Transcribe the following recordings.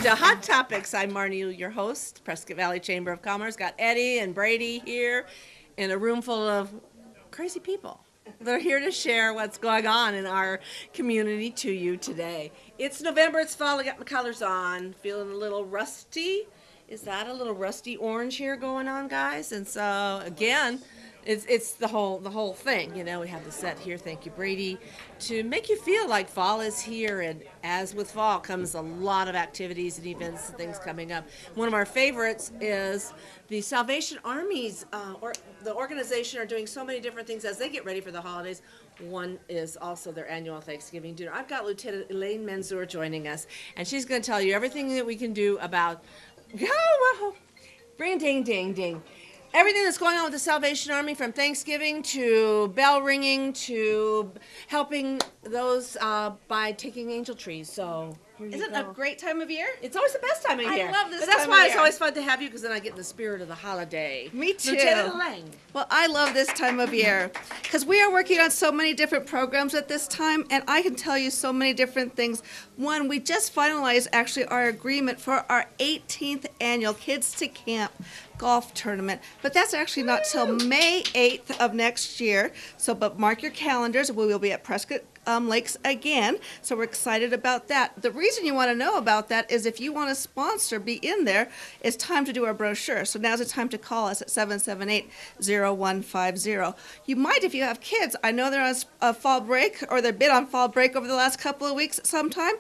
to Hot Topics. I'm Marnie Uhl, your host, Prescott Valley Chamber of Commerce. Got Eddie and Brady here in a room full of crazy people. They're here to share what's going on in our community to you today. It's November, it's fall, I got my colors on, feeling a little rusty. Is that a little rusty orange here going on, guys? And so, again, it's the whole thing. You know, we have the set here, thank you, Brady, to make you feel like fall is here. And as with fall comes a lot of activities and events and things coming up. One of our favorites is the Salvation Army's, or the organization are doing so many different things as they get ready for the holidays. One is also their annual Thanksgiving dinner. I've got Lieutenant Elaine Manzour joining us, and she's going to tell you everything that we can do about, bring ding, ding, ding. Everything that's going on with the Salvation Army, from Thanksgiving to bell ringing to helping those by taking angel trees. So isn't it a great time of year? It's always the best time of year. I love this but that's time why of it's year. always fun to have you, because then I get in the spirit of the holiday. Me too. Lieutenant Elaine. Well, I love this time of year because we are working on so many different programs at this time, and I can tell you so many different things. One, we just finalized actually our agreement for our 18th annual Kids to Camp golf tournament, but that's actually not till May 8th of next year. So, but mark your calendars. We will be at Prescott Lakes again, so we're excited about that. The reason you want to know about that is if you want to sponsor, be in there, it's time to do our brochure. So now's the time to call us at 778-0150. You might, if you have kids, I know they're on a fall break, or they've been on fall break over the last couple of weeks sometime,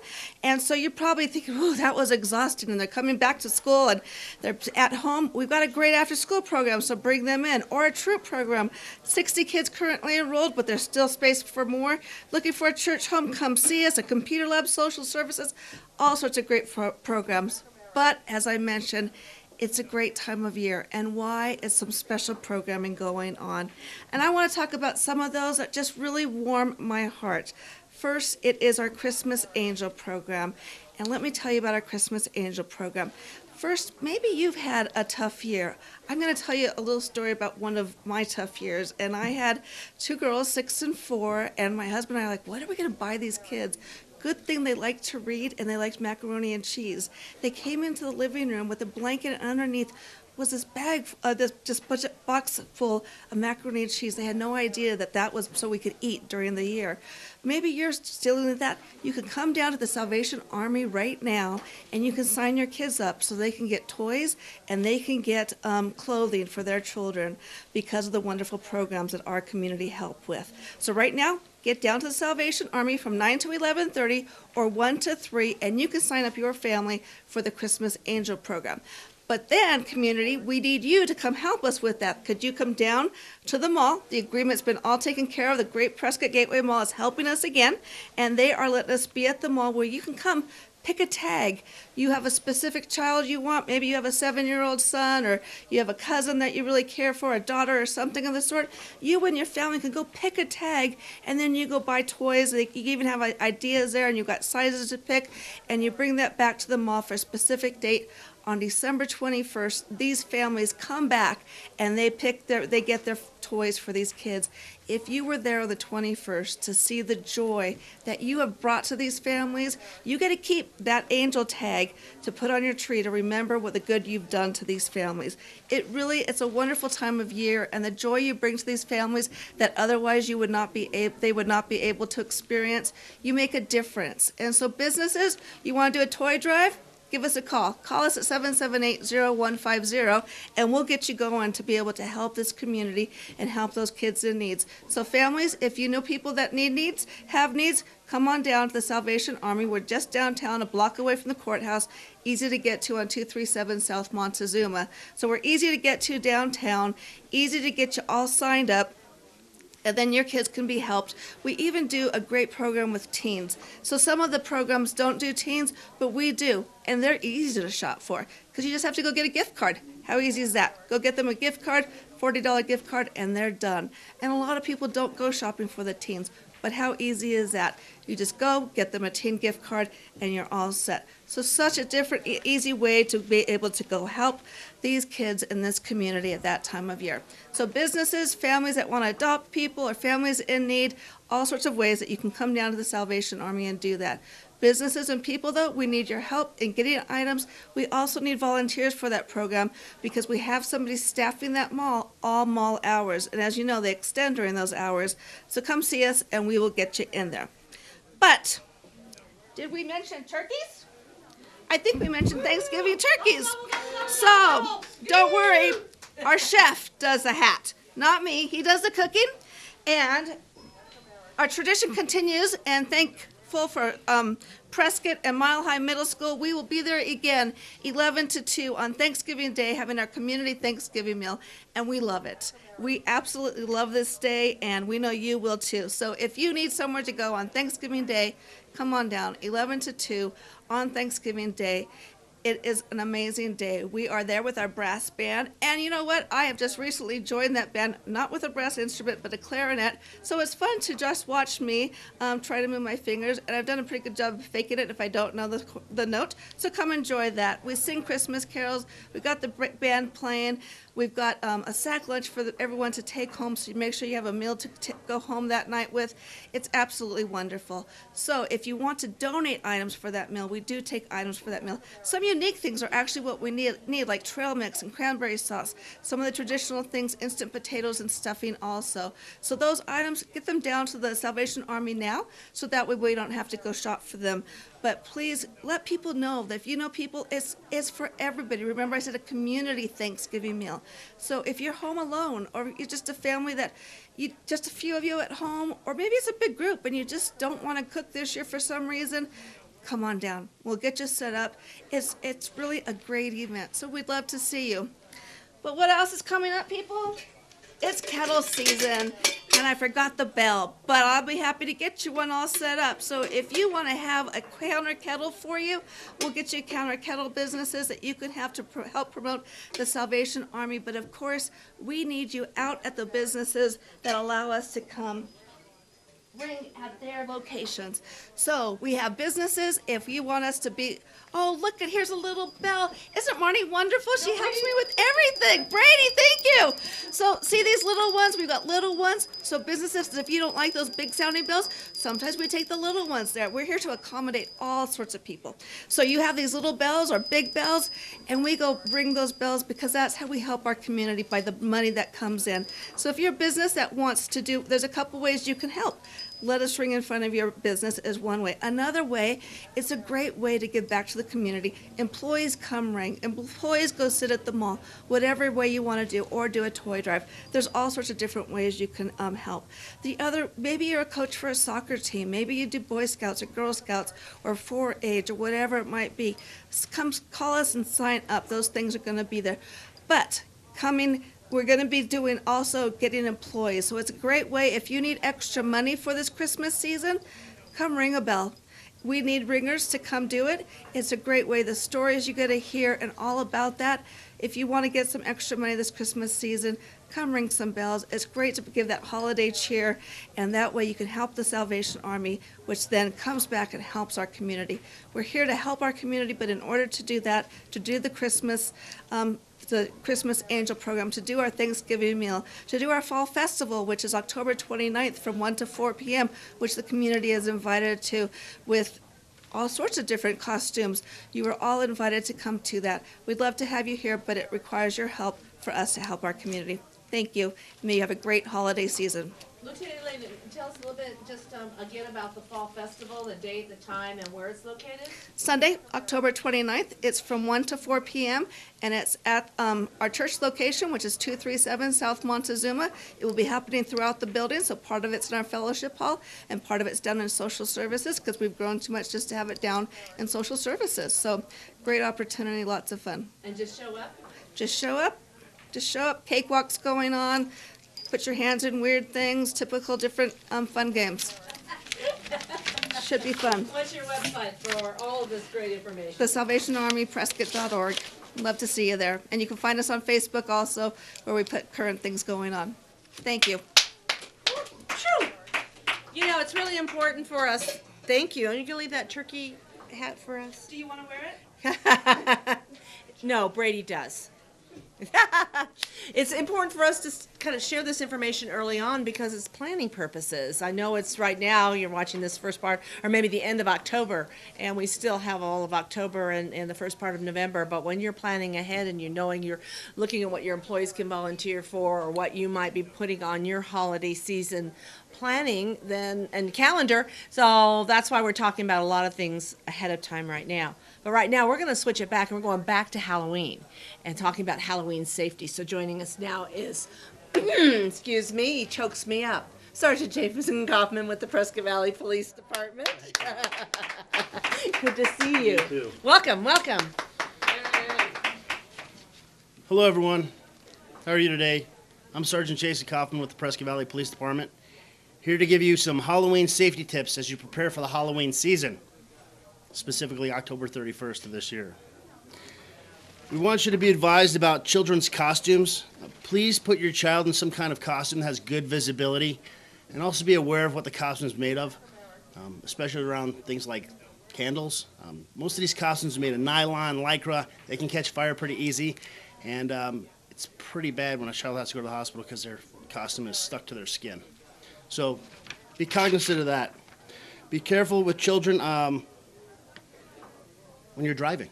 and so you're probably thinking, oh, that was exhausting, and they're coming back to school and they're at home. We've got a great after-school program, so bring them in, or a troop program. 60 kids currently enrolled, but there's still space for more. Looking for a church home, come see us, a computer lab, social services, all sorts of great programs. But as I mentioned, it's a great time of year, and why is some special programming going on. And I want to talk about some of those that just really warm my heart. First, it is our Christmas Angel program. And let me tell you about our Christmas Angel program. First, maybe you've had a tough year. I'm going to tell you a little story about one of my tough years. And I had two girls, 6 and 4, and my husband and I are like, what are we going to buy these kids? Good thing they liked to read and they liked macaroni and cheese. They came into the living room with a blanket, and underneath was this bag, this box full of macaroni and cheese. They had no idea that that was so we could eat during the year. Maybe you're still dealing with that. You can come down to the Salvation Army right now, and you can sign your kids up so they can get toys and they can get clothing for their children because of the wonderful programs that our community help with. So right now, get down to the Salvation Army from 9 to 11:30 or 1 to 3, and you can sign up your family for the Christmas Angel program. But then, community, we need you to come help us with that. Could you come down to the mall? The agreement's been all taken care of. The Great Prescott Gateway Mall is helping us again, and they are letting us be at the mall where you can come pick a tag. You have a specific child you want. Maybe you have a 7-year-old son, or you have a cousin that you really care for, a daughter or something of the sort. You and your family can go pick a tag, and then you go buy toys. You even have ideas there, and you've got sizes to pick, and you bring that back to the mall for a specific date. On December 21st, these families come back and they get their toys for these kids. If you were there on the 21st to see the joy that you have brought to these families, you get to keep that angel tag to put on your tree to remember what the good you've done to these families. It's a wonderful time of year, and the joy you bring to these families that otherwise they would not be able to experience, you make a difference. And so businesses, you want to do a toy drive? Give us a call. Call us at 778-0150, and we'll get you going to be able to help this community and help those kids in needs. So families, if you know people that have needs, come on down to the Salvation Army. We're just downtown, a block away from the courthouse, easy to get to on 237 South Montezuma. So we're easy to get to downtown, easy to get you all signed up, and then your kids can be helped. We even do a great program with teens. So some of the programs don't do teens, but we do, and they're easy to shop for because you just have to go get a gift card. How easy is that? Go get them a gift card, $40 gift card, and they're done. And a lot of people don't go shopping for the teens, but how easy is that? You just go, get them a teen gift card, and you're all set. So such a different, easy way to be able to go help these kids in this community at that time of year. So businesses, families that want to adopt people, or families in need, all sorts of ways that you can come down to the Salvation Army and do that. Businesses and people, though, we need your help in getting items. We also need volunteers for that program because we have somebody staffing that mall all mall hours. And as you know, they extend during those hours. So come see us and we will get you in there. But did we mention turkeys? I think we mentioned Thanksgiving turkeys. So don't worry, our chef does the hat, not me. He does the cooking. And our tradition continues, and thankful for Prescott and Mile High Middle School. We will be there again 11 to 2 on Thanksgiving Day having our community Thanksgiving meal, and we love it. We absolutely love this day, and we know you will too. So if you need somewhere to go on Thanksgiving Day, come on down 11 to 2 on Thanksgiving Day. It is an amazing day. We are there with our brass band. And you know what? I have just recently joined that band, not with a brass instrument, but a clarinet. So it's fun to just watch me try to move my fingers. And I've done a pretty good job of faking it if I don't know the note. So come enjoy that. We sing Christmas carols. We've got the band playing. We've got a sack lunch for everyone to take home, so you make sure you have a meal to go home that night with. It's absolutely wonderful. So if you want to donate items for that meal, we do take items for that meal. Some unique things are actually what we need like trail mix and cranberry sauce. Some of the traditional things, instant potatoes and stuffing also. So those items, get them down to the Salvation Army now, so that way we don't have to go shop for them. But please let people know that if you know people, it's for everybody. Remember, I said a community Thanksgiving meal. So if you're home alone, or you're just a family that just a few of you at home, or maybe it's a big group and you just don't want to cook this year for some reason, come on down. We'll get you set up. It's really a great event. So we'd love to see you. But what else is coming up, people? It's kettle season, and I forgot the bell, but I'll be happy to get you one all set up. So if you want to have a counter kettle for you, we'll get you counter kettle businesses that you can have to help promote the Salvation Army. But of course, we need you out at the businesses that allow us to come ring at their locations. So we have businesses. If you want us to be, oh, look, here's a little bell. Isn't Marnie wonderful? She helps me with everything. Brady, thank you. So see these little ones? We've got little ones. So businesses, if you don't like those big sounding bells, sometimes we take the little ones there. We're here to accommodate all sorts of people. So you have these little bells or big bells, and we go ring those bells because that's how we help our community by the money that comes in. So if you're a business that wants to do, there's a couple ways you can help. Let us ring in front of your business is one way. Another way, it's a great way to give back to the community. Employees come ring. Employees go sit at the mall. Whatever way you want to do, or do a toy drive. There's all sorts of different ways you can help. The other, maybe you're a coach for a soccer team. Maybe you do Boy Scouts or Girl Scouts or 4-H or whatever it might be. Come call us and sign up. Those things are going to be there. But we're going to be doing also getting employees. So it's a great way. If you need extra money for this Christmas season, come ring a bell. We need ringers to come do it. It's a great way. The stories you get to hear and all about that. If you want to get some extra money this Christmas season, come ring some bells. It's great to give that holiday cheer, and that way you can help the Salvation Army, which then comes back and helps our community. We're here to help our community, but in order to do that, to do the Christmas Angel program, to do our Thanksgiving meal, to do our Fall Festival, which is October 29th from 1 to 4 p.m., which the community is invited to with all sorts of different costumes. You are all invited to come to that. We'd love to have you here, but it requires your help for us to help our community. Thank you. May you have a great holiday season. Lieutenant Elaine, tell us a little bit just again about the Fall Festival, the date, the time, and where it's located. Sunday, October 29th. It's from 1 to 4 p.m., and it's at our church location, which is 237 South Montezuma. It will be happening throughout the building, so part of it's in our fellowship hall, and part of it's done in social services, because we've grown too much just to have it down in social services. So great opportunity, lots of fun. And just show up? Just show up. Just show up. Cakewalks going on. Put your hands in weird things. Typical different fun games. Should be fun. What's your website for all of this great information? The Salvation Army, Prescott.org. Love to see you there. And you can find us on Facebook also, where we put current things going on. Thank you. You know, it's really important for us. Thank you. And you can leave that turkey hat for us. Do you want to wear it? No, Brady does. it's important for us to kind of share this information early on because it's planning purposes. I know it's right now, you're watching this first part, or maybe the end of October, and we still have all of October and the first part of November, but when you're planning ahead and you're looking at what your employees can volunteer for or what you might be putting on your holiday season planning then and calendar, so that's why we're talking about a lot of things ahead of time right now. But right now we're going to switch it back and we're going back to Halloween and talking about Halloween safety. So joining us now is excuse me, he chokes me up, Sergeant Jameson Kaufman with the Prescott Valley Police Department. Good to see you. You too. Welcome. Hello, everyone. How are you today? I'm Sergeant Jason Kaufman with the Prescott Valley Police Department, here to give you some Halloween safety tips as you prepare for the Halloween season, specifically October 31st of this year. We want you to be advised about children's costumes. Please put your child in some kind of costume that has good visibility, and also be aware of what the costume is made of, especially around things like candles. Most of these costumes are made of nylon, lycra. They can catch fire pretty easy, and it's pretty bad when a child has to go to the hospital because their costume is stuck to their skin. So be cognizant of that. Be careful with children when you're driving.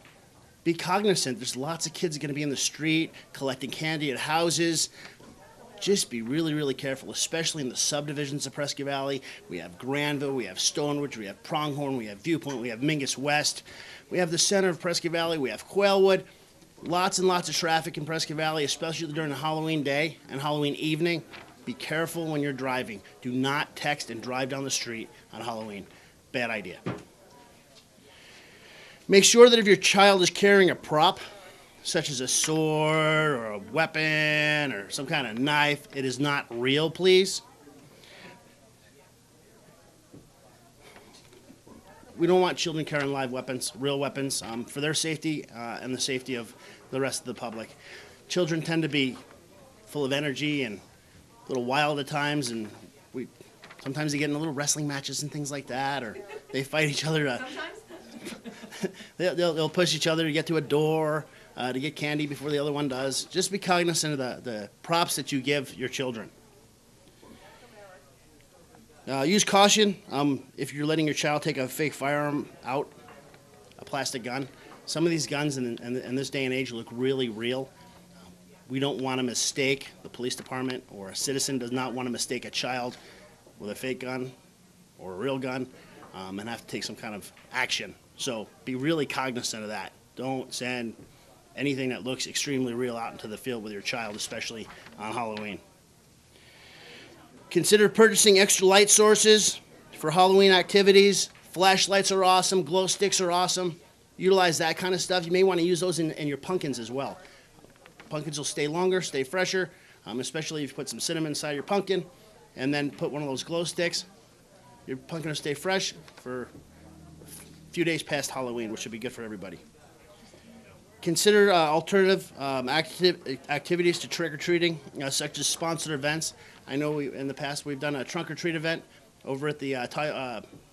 Be cognizant. There's lots of kids going to be in the street collecting candy at houses. Just be really, really careful, especially in the subdivisions of Prescott Valley. We have Granville, we have Stonewich, we have Pronghorn, we have Viewpoint, we have Mingus West. We have the center of Prescott Valley, we have Quailwood. Lots and lots of traffic in Prescott Valley, especially during the Halloween day and Halloween evening. Be careful when you're driving. Do not text and drive down the street on Halloween. Bad idea. Make sure that if your child is carrying a prop, such as a sword or a weapon or some kind of knife, it is not real, please. We don't want children carrying live weapons, real weapons, for their safety and the safety of the rest of the public. Children tend to be full of energy and a little wild at times, and sometimes they get in little wrestling matches and things like that, or they fight each other. They'll push each other to get to a door, to get candy before the other one does. Just be cognizant of the props that you give your children. Use caution if you're letting your child take a fake firearm out, a plastic gun. Some of these guns in this day and age look really real. We don't want to mistake, the police department or a citizen does not want to mistake a child with a fake gun or a real gun and have to take some kind of action. So be really cognizant of that. Don't send anything that looks extremely real out into the field with your child, especially on Halloween. Consider purchasing extra light sources for Halloween activities. Flashlights are awesome. Glow sticks are awesome. Utilize that kind of stuff. You may want to use those in your pumpkins as well. Pumpkins will stay longer, stay fresher, especially if you put some cinnamon inside your pumpkin and then put one of those glow sticks. Your pumpkin will stay fresh for a few days past Halloween, which should be good for everybody. Consider alternative activities to trick-or-treating, such as sponsored events. I know in the past we've done a trunk-or-treat event over at the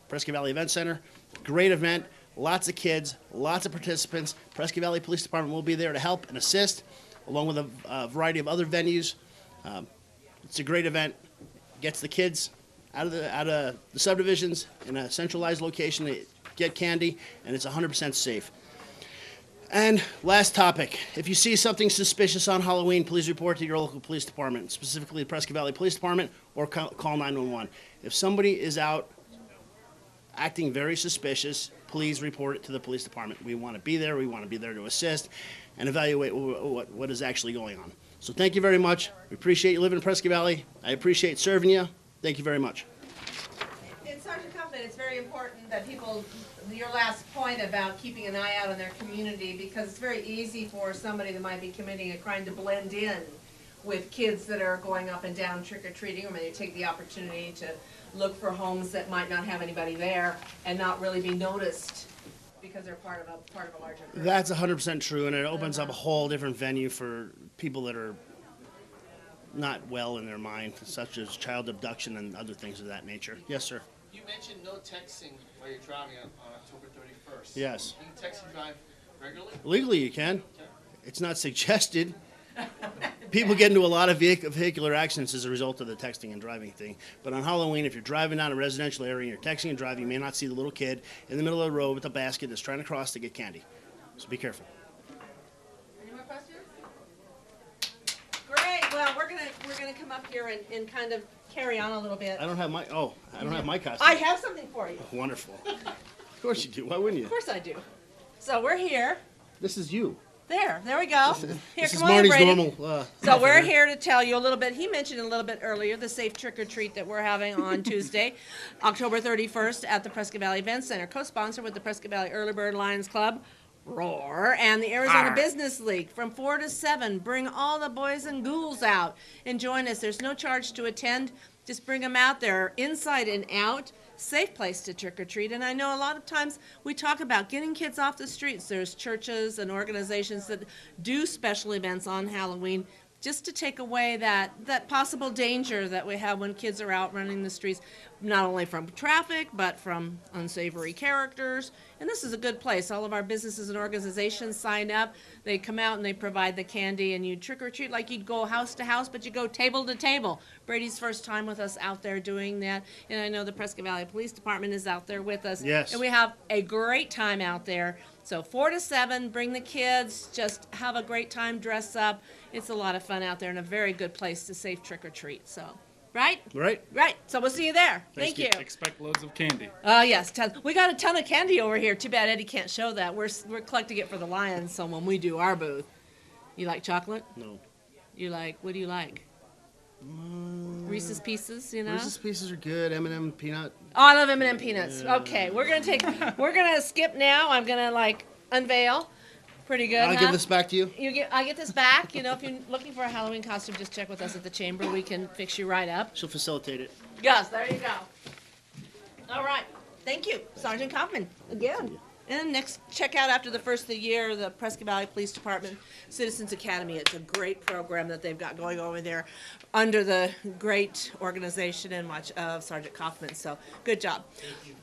Prescott Valley Event Center. Great event, lots of kids, lots of participants. Prescott Valley Police Department will be there to help and assist, along with a variety of other venues. It's a great event. Gets the kids out of the subdivisions in a centralized location to get candy, and it's 100% safe. And last topic, if you see something suspicious on Halloween, please report to your local police department, specifically the Prescott Valley Police Department, or call 911. If somebody is out acting very suspicious, please report it to the police department. We want to be there. We want to be there to assist and evaluate what is actually going on. So thank you very much. We appreciate you living in Prescott Valley. I appreciate serving you. Thank you very much. And Sergeant Kaufman, it's very important that people, your last point about keeping an eye out on their community, because it's very easy for somebody that might be committing a crime to blend in with kids that are going up and down trick-or-treating, or maybe take the opportunity to look for homes that might not have anybody there and not really be noticed because they're part of a larger group. That's 100% true, and it opens up a whole different venue for people that are not well in their mind, such as child abduction and other things of that nature. Yes, sir. You mentioned no texting while you're driving on October 31st. Yes. Can you text and drive regularly? Legally, you can. It's not suggested. People get into a lot of vehicular accidents as a result of the texting and driving thing. But on Halloween, if you're driving down a residential area and you're texting and driving, you may not see the little kid in the middle of the road with a basket that's trying to cross to get candy. So be careful. Any more questions? Great. Well, we're gonna come up here and kind of carry on a little bit. I don't have my costume. I have something for you. Wonderful. Of course you do. Why wouldn't you? Of course I do. So we're here. This is you. There we go. Here, This is come on in, Marnie's Brady. normal. So we're here to tell you a little bit. He mentioned a little bit earlier the safe trick or treat that we're having on Tuesday, October 31st at the Prescott Valley Event Center, co-sponsored with the Prescott Valley Early Bird Lions Club, Roar, and the Arizona Business League from 4 to 7. Bring all the boys and ghouls out and join us. There's no charge to attend. Just bring them out there, inside and out. Safe place to trick or treat. And I know a lot of times we talk about getting kids off the streets. There's churches and organizations that do special events on Halloween just to take away that possible danger that we have when kids are out running the streets, not only from traffic, but from unsavory characters. And this is a good place. All of our businesses and organizations sign up. They come out and they provide the candy, and you trick or treat like you'd go house to house, but you go table to table. Brady's first time with us out there doing that. And I know the Prescott Valley Police Department is out there with us. Yes. And we have a great time out there. So 4 to 7, bring the kids, just have a great time, dress up. It's a lot of fun out there and a very good place to safe trick or treat. So, right? Right. Right. So we'll see you there. Thank you. Expect loads of candy. Oh, yes. We got a ton of candy over here. Too bad Eddie can't show that. We're collecting it for the Lions, so when we do our booth. You like chocolate? No. What do you like? Reese's Pieces, you know? Reese's Pieces are good. M&M peanut. Oh, I love M&M peanuts. Okay, we're gonna skip now. I'm gonna unveil. Pretty good. I'll give this back to you. I get this back. You know, if you're looking for a Halloween costume, just check with us at the chamber. We can fix you right up. She'll facilitate it. Yes, there you go. All right. Thank you, Sergeant Kaufman, again. And next, check out after the first of the year, the Prescott Valley Police Department Citizens Academy. It's a great program that they've got going over there under the great organization and watch of Sergeant Kaufman. So good job.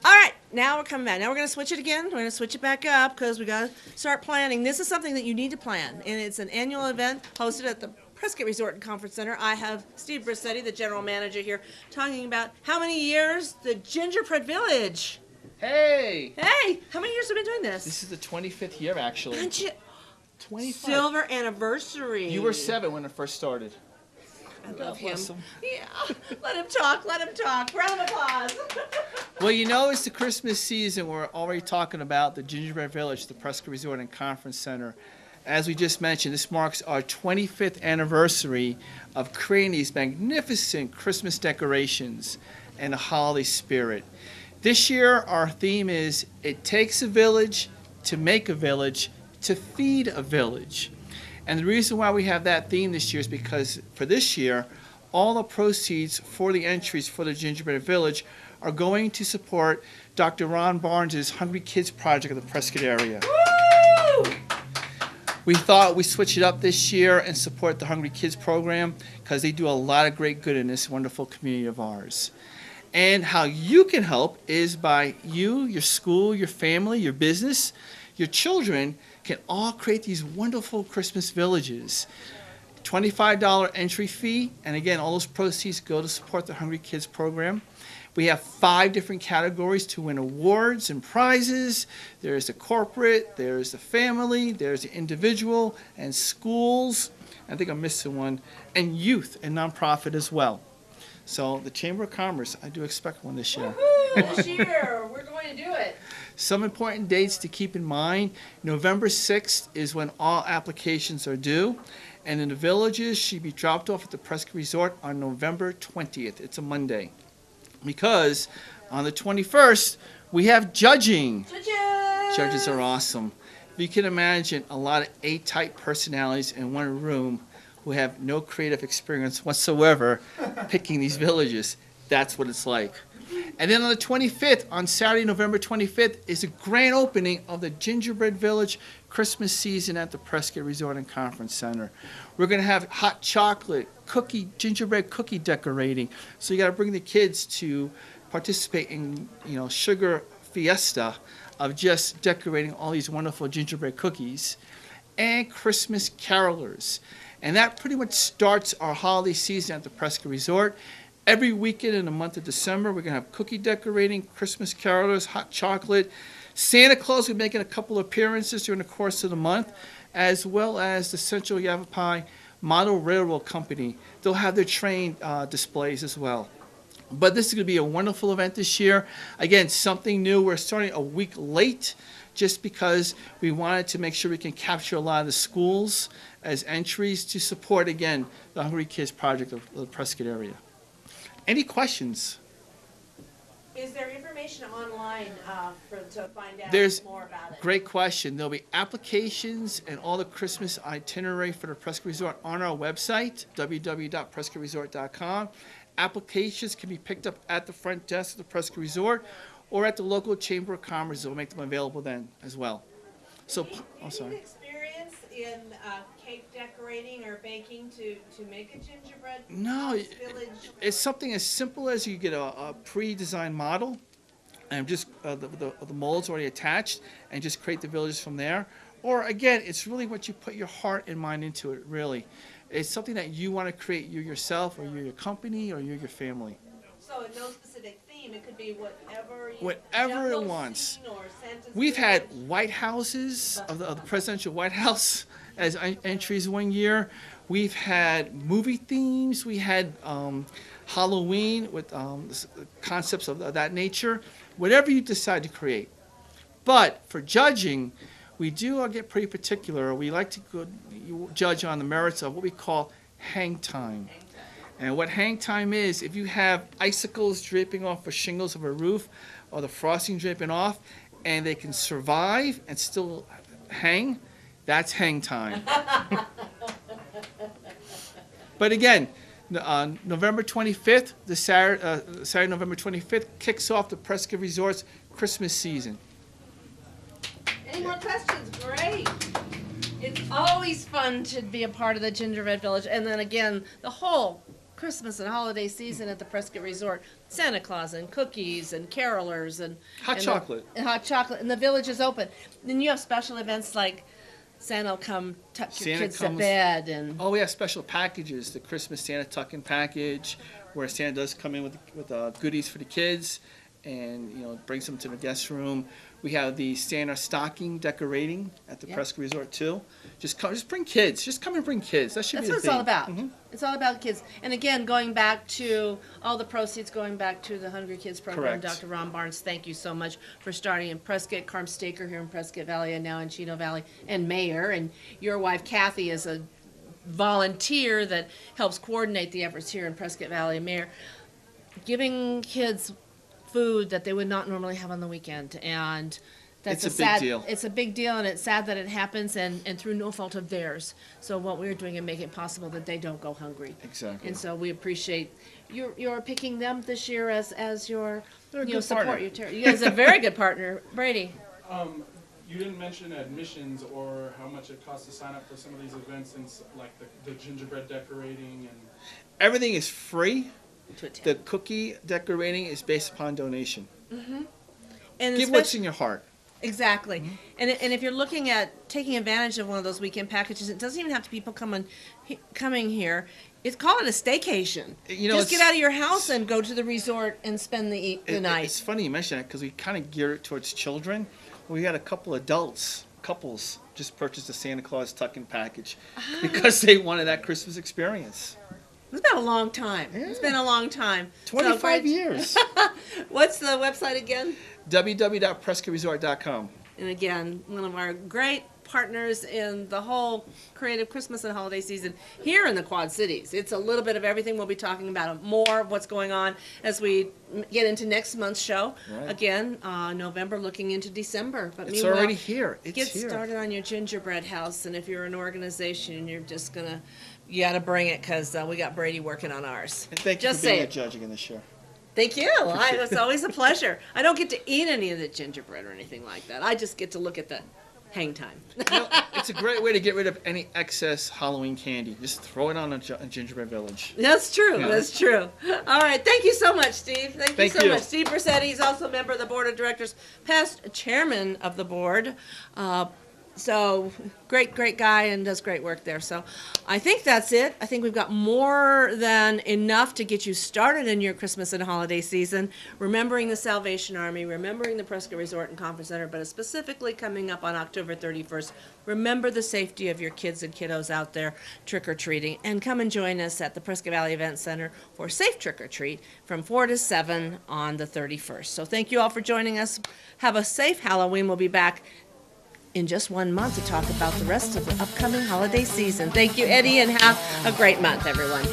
All right, now we're coming back. Now we're going to switch it again. We're going to switch it back up because we got to start planning. This is something that you need to plan, and it's an annual event hosted at the Prescott Resort and Conference Center. I have Steve Brissetti, the general manager here, talking about how many years the Gingerbread Village. Hey! Hey, how many years have you been doing this? This is the 25th year, actually. 25. Silver anniversary. You were 7 when it first started. I love him. Bless him. Yeah, let him talk. Round of applause. Well, you know, it's the Christmas season. We're already talking about the Gingerbread Village, the Prescott Resort and Conference Center. As we just mentioned, this marks our 25th anniversary of creating these magnificent Christmas decorations and the holiday spirit. This year, our theme is, it takes a village to make a village to feed a village. And the reason why we have that theme this year is because for this year, all the proceeds for the entries for the Gingerbread Village are going to support Dr. Ron Barnes' Hungry Kids Project in the Prescott area. Woo! We thought we'd switch it up this year and support the Hungry Kids program because they do a lot of great good in this wonderful community of ours. And how you can help is by you, your school, your family, your business, your children can all create these wonderful Christmas villages. $25 entry fee, and again, all those proceeds go to support the Hungry Kids program. We have 5 different categories to win awards and prizes. There's the corporate, there's the family, there's the individual, and schools. I think I'm missing one, and youth and nonprofit as well. So the Chamber of Commerce, I do expect one this year. Woo-hoo, this year, we're going to do it. Some important dates to keep in mind. November 6th is when all applications are due. And in the villages should be dropped off at the Prescott Resort on November 20th. It's a Monday. Because on the 21st, we have judging. Judges are awesome. You can imagine a lot of A-type personalities in one room who have no creative experience whatsoever picking these villages. That's what it's like. And then on the 25th, on Saturday, November 25th, is a grand opening of the Gingerbread Village Christmas season at the Prescott Resort and Conference Center. We're going to have hot chocolate, gingerbread cookie decorating. So you got to bring the kids to participate in, sugar fiesta of just decorating all these wonderful gingerbread cookies. And Christmas carolers. And that pretty much starts our holiday season at the Prescott Resort. Every weekend in the month of December, we're going to have cookie decorating, Christmas carolers, hot chocolate. Santa Claus will be making a couple of appearances during the course of the month, as well as the Central Yavapai Model Railroad Company. They'll have their train displays as well. But this is going to be a wonderful event this year. Again, something new. We're starting a week late just because we wanted to make sure we can capture a lot of the schools as entries to support, again, the Hungry Kids Project of the Prescott area. Any questions? Is there information online to find out There's more about it? Great question. There'll be applications and all the Christmas itinerary for the Prescott Resort on our website, www.prescottresort.com. Applications can be picked up at the front desk of the Prescott Resort or at the local Chamber of Commerce. They'll make them available then as well. So, I'm sorry. Experience in cake decorating or baking to make a gingerbread No, village? it's something as simple as you get a pre-designed model and just the molds already attached and just create the villages from there. Or again, it's really what you put your heart and mind into it, really. It's something that you want to create you yourself or you're your company or you're your family. So no specific theme, it could be whatever Whatever it wants. We've had White Houses of the presidential White House as entries one year. We've had movie themes. We had Halloween with concepts of that nature. Whatever you decide to create. But for judging, we do get pretty particular. We like to judge on the merits of what we call hang time. And what hang time is, if you have icicles draping off the shingles of a roof or the frosting draping off, and they can survive and still hang, that's hang time. But again, November 25th, Saturday, November 25th, kicks off the Prescott Resort's Christmas season. Any more questions? Great. It's always fun to be a part of the Gingerbread Village. And then again, the whole Christmas and holiday season at the Prescott Resort. Santa Claus and cookies and carolers and Hot chocolate. Hot chocolate. And the village is open. Then you have special events like Santa will come tuck your Santa kids comes- to bed. And Oh, we have special packages. The Christmas Santa tuck-in package, where Santa does come in with goodies for the kids, and brings them to the guest room. We have the Santa stocking decorating at the Yep. Prescott Resort too. Just bring kids. Just come and bring kids. That should That's be the what it's theme. all about. Mhm. It's all about kids. And again, going back to all the proceeds going back to the Hungry Kids program. Correct. Dr. Ron Barnes, thank you so much for starting in Prescott. Carm Staker here in Prescott Valley and now in Chino Valley, and Mayor. And your wife Kathy is a volunteer that helps coordinate the efforts here in Prescott Valley. And Mayor, giving kids food that they would not normally have on the weekend, and that's It's a big sad deal. It's a big deal, and it's sad that it happens, and through no fault of theirs. So what we're doing is making it possible that they don't go hungry. Exactly. And so we appreciate you're picking them this year as your They're a good support partner. your territory. You guys are a very good partner, Brady. You didn't mention admissions or how much it costs to sign up for some of these events, and like the gingerbread decorating and. Everything is free. To attend. The cookie decorating is based upon donation. And Give what's in your heart. Exactly. Mm-hmm. And if you're looking at taking advantage of one of those weekend packages, it doesn't even have to be people coming here. Call it a staycation. Just get out of your house and go to the resort and spend the night. It's funny you mention that because we kind of gear it towards children. We had a couple couples just purchased a Santa Claus tuck-in package because they wanted that Christmas experience. It's been a long time. It's been a long time. 25 years. What's the website again? www.prescottresort.com. And again, one of our great partners in the whole creative Christmas and holiday season here in the Quad Cities. It's a little bit of everything. We'll be talking about more of what's going on as we get into next month's show. Right. Again, November looking into December. But It's meanwhile, already here. It's get here. started on your gingerbread house. And if you're an organization, you got to bring it because we got Brady working on ours. And thank you Just for being say a it. judge again this year. Thank you. It's always a pleasure. I don't get to eat any of the gingerbread or anything like that. I just get to look at the hang time. It's a great way to get rid of any excess Halloween candy. Just throw it on a Gingerbread Village. That's true. Yeah. That's true. All right. Thank you so much, Steve. Thank you Thank so you. much. Steve Brissetti is also a member of the board of directors, past chairman of the board. So great guy and does great work there. So I think that's it. I think we've got more than enough to get you started in your Christmas and holiday season, remembering the Salvation Army, remembering the Prescott Resort and Conference Center, but specifically coming up on October 31st, remember the safety of your kids and kiddos out there trick-or-treating, and come and join us at the Prescott Valley Event Center for Safe Trick-or-Treat from 4 to 7 on the 31st. So thank you all for joining us. Have a safe Halloween. We'll be back in just 1 month to talk about the rest of the upcoming holiday season. Thank you, Eddie, and have a great month, everyone.